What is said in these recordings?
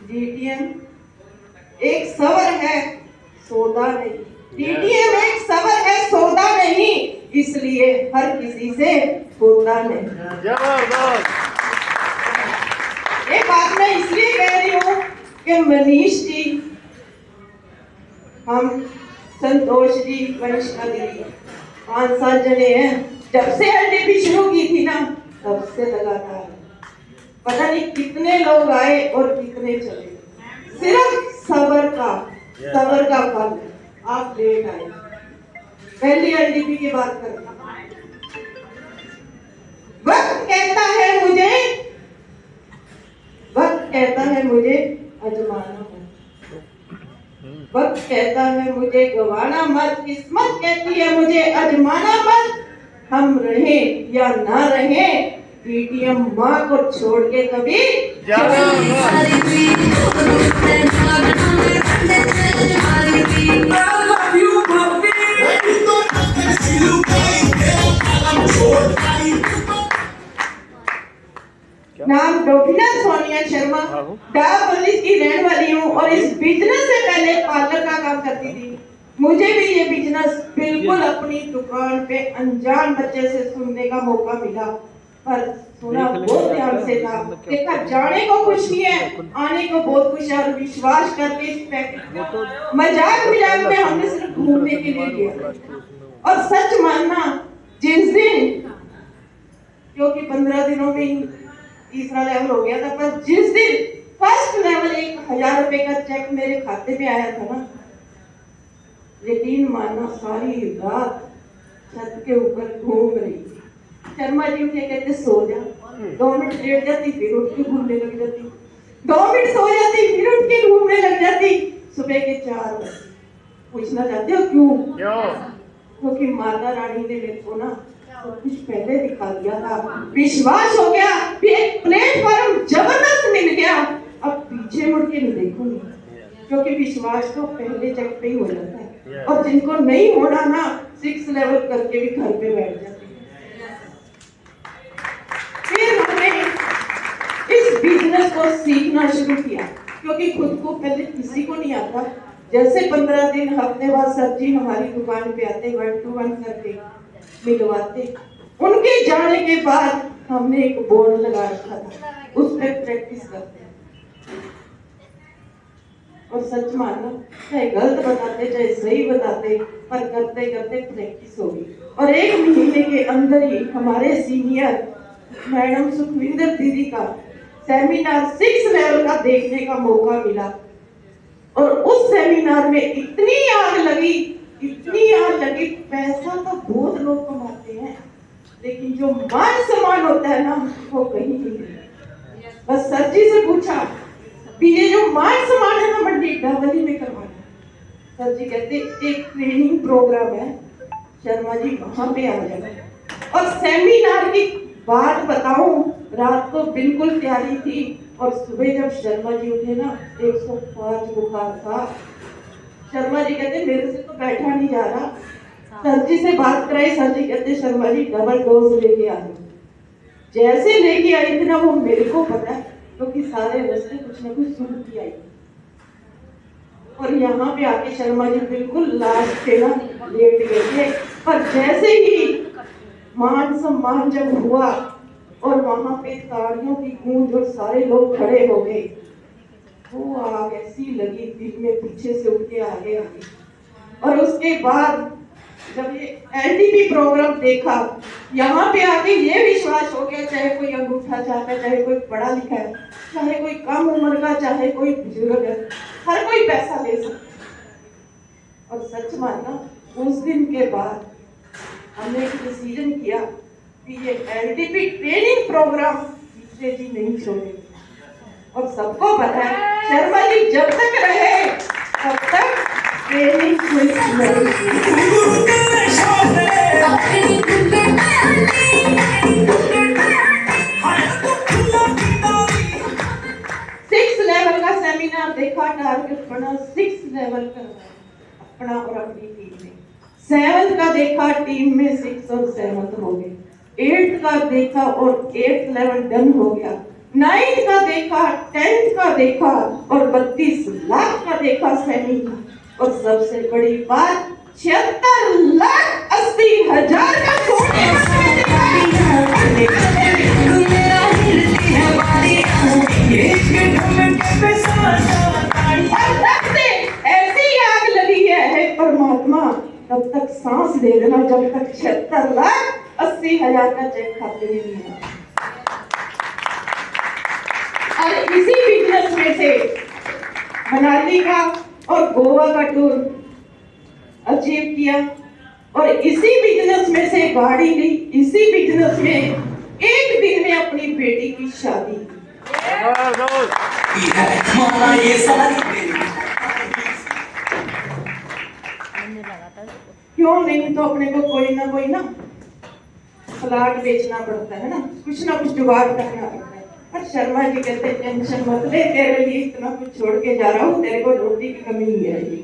DTM एक सवर है, सौदा नहीं। डीटीएम एक सवर है, सौदा नहीं, इसलिए हर किसी से होता नहीं। ये बात मैं इसलिए कह रही हूँ कि मनीष जी, हम संतोष जी, वंशिका जी 5-7 जने हैं। जब से एलडीपी शुरू की थी ना, तब से लगातार पता नहीं कितने लोग आए और कितने चले। सिर्फ सबर का फल। आप लेट आए। पहली एलडीपी की बात करते हैं। वक्त कहता है मुझे अजमाना मत, वक्त कहता है मुझे गवाना मत, किस्मत कहती है मुझे अजमाना मत। हम रहे या ना रहे, डीटीएम माँ को छोड़ के कभी नाम डॉक्टर सोनिया शर्मा, डाबोलिस की रहने वाली हूँ और इस बिजनेस से पहले पार्लर का काम करती थी। मुझे भी ये बिजनेस बिल्कुल अपनी दुकान पे अनजान बच्चे से सुनने का मौका मिला, पर सुना बहुत ध्यान से था। देखा जाने को कुछ नहीं है, आने को बहुत कुछ है। और विश्वास करके इस पैकेज मजाक में हमने सिर्फ घूमने के लिए किया। और सच मानना, जिस दिन, क्योंकि 15 दिनों में ही तीसरा लेवल हो गया था, पर जिस दिन फर्स्ट लेवल 1000 रुपए का चेक मेरे खाते में आया था ना, यकीन मानना सारी रात छत के ऊपर घूम रही थी। शर्मा जी उठे कहते सो जा। 2 मिनट लेट जाती, फिर उठ के घूमने लग जाती। 2 मिनट सो जाती, फिर उठ के घूमने लग जाती। सुबह के 4 बजे। पूछना चाहते हो क्यों? क्योंकि माता रानी ने मेरे को ना कुछ पहले दिखा दिया था। विश्वास हो गया कि एक प्लेटफॉर्म जबरदस्त मिल गया, अब पीछे मुड़ के नहीं देखूंगी, क्योंकि विश्वास तो पहले चेक पे ही हो जाता है। और जिनको नहीं होना ना, 6 लेवल करके भी घर पे बैठ जाते हैं। फिर हमने इस बिजनेस को सीखना शुरू किया, क्योंकि खुद को पहले किसी को नहीं आता। जैसे 15 दिन हफ्ते बाद सर जी हमारी दुकान पे आते, 1 to 1 करके मिलवाते। उनके जाने के बाद हमने एक बोर्ड लगा रखा था, उस पर प्रैक्टिस करते। और सच मानना, चाहे गलत बताते चाहे सही बताते, पर करते करते प्रैक्टिस होगी। और 1 महीने के अंदर ही हमारे सीनियर मैडम सुखविंदर दीदी का सेमिनार 6 लेवल का देखने का मौका मिला। और उस सेमिनार में इतनी आग लगी, पैसा तो बहुत लोग कमाते हैं, लेकिन जो मान सम्मान होता है ना, वो कहीं नहीं मिलता। बस सर जी से पूछा कि ये जो मान सम्मान है ना, मंडी डाबली में करवाना। सर जी कहते एक ट्रेनिंग प्रोग्राम है, शर्मा जी वहां पे आ जाना। और सेमिनार की बात बताऊं, रात को बिल्कुल तैयारी थी, और सुबह जब शर्मा जी उठे ना, 105 बुखार था। शर्मा जी कहते मेरे से तो बैठा नहीं जा रहा। सर जी से बात कराई, सर जी कहते शर्मा जी डबल डोज लेके आ जाओ। जैसे लेके आई थी ना, वो मेरे को पता है, क्योंकि सारे रास्ते कुछ ना कुछ सुनती आई। और यहाँ पे आके शर्मा जी बिल्कुल लास्ट पे ना लेट गए थे। पर जैसे ही मान सम्मान जब हुआ और वहां पे तालियों की गूंज और सारे लोग खड़े हो गए, वो आग ऐसी लगी दिल में, पीछे से उठ के आगे आ गई। और उसके बाद जब ये एलडीपी प्रोग्राम देखा, यहाँ पे आके ये विश्वास हो गया, चाहे कोई अंगूठा चाहता है, चाहे कोई पढ़ा लिखा है, चाहे कोई कम उम्र का, चाहे कोई बुजुर्ग है, हर कोई पैसा ले सकता। और सच मानना, उस दिन के बाद हमने एक डिसीजन किया कि ये एलडीपी ट्रेनिंग प्रोग्राम पीछे जी नहीं छोड़ेंगे। और सबको पता है शर्मा जी जब तक रहे तब तक ट्रेनिंग सेमिनार देखा, टारगेट बना 6 लेवल करवाया अपना और अपनी टीम में। 7 का देखा, टीम में 6 और 7 हो गए। 8 का देखा और 8th लेवल डन हो गया। 9th का देखा, 10th का का देखा और 32 लाख का देखा सैनिक, और सबसे बड़ी बात 76,80,000 का सोने ऐसी आग लगी है परमात्मा, तब तक सांस दे देना जब तक 76,80,000 का चेक खाते में नहीं आया। और इसी बिजनेस में से मनाली का और गोवा का टूर अचीव किया, और इसी बिजनेस में से गाड़ी ली, इसी बिजनेस में एक दिन में अपनी बेटी की शादी की। क्यों नहीं, तो अपने को कोई ना प्लाट बेचना पड़ता है ना, कुछ जुगाड़ करना पड़ता है। और शर्मा जी कहते टेंशन मत ले, तेरे लिए इतना कुछ छोड़ के जा रहा हूँ, तेरे को रोटी की कमी नहीं आएगी।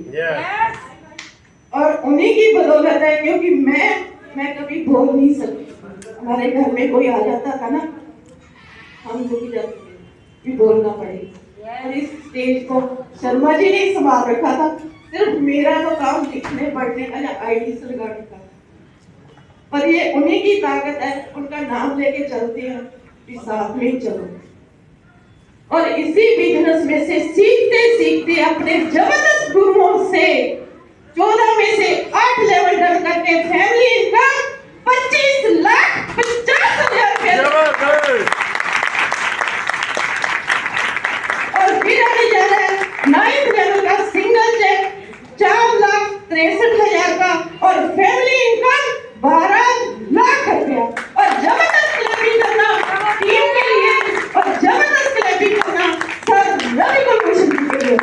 और उन्हीं की बदौलत है, क्योंकि मैं कभी बोल नहीं सकती। हमारे घर में कोई आ जाता था ना, हम रुक जाते थे कि बोलना पड़ेगा। और इस स्टेज को शर्मा जी ने संभाल रखा था। सिर्फ मेरा तो काम लिखने पढ़ने का या आईडीज लगाने का, पर ये उन्हीं की ताकत है, उनका नाम लेके चलते हैं कि साथ में चलो। और इसी बिजनेस में से सीखते सीखते अपने जबरदस्त गुरुओं से 14 में से 8 लेवल डन करके फैमिली इनकम 25,50,000 रुपए, और फिर आने जा रहा है 9th लेवल का सिंगल चेक 4,63,000 का, और फैमिली इनकम 12 लाख रुपया। और जबरदस्त क्लैपिंग करना टीम के लिए, और जबरदस्त क्लैपिंग करना सर रवि कुलभूषण जी के लिए।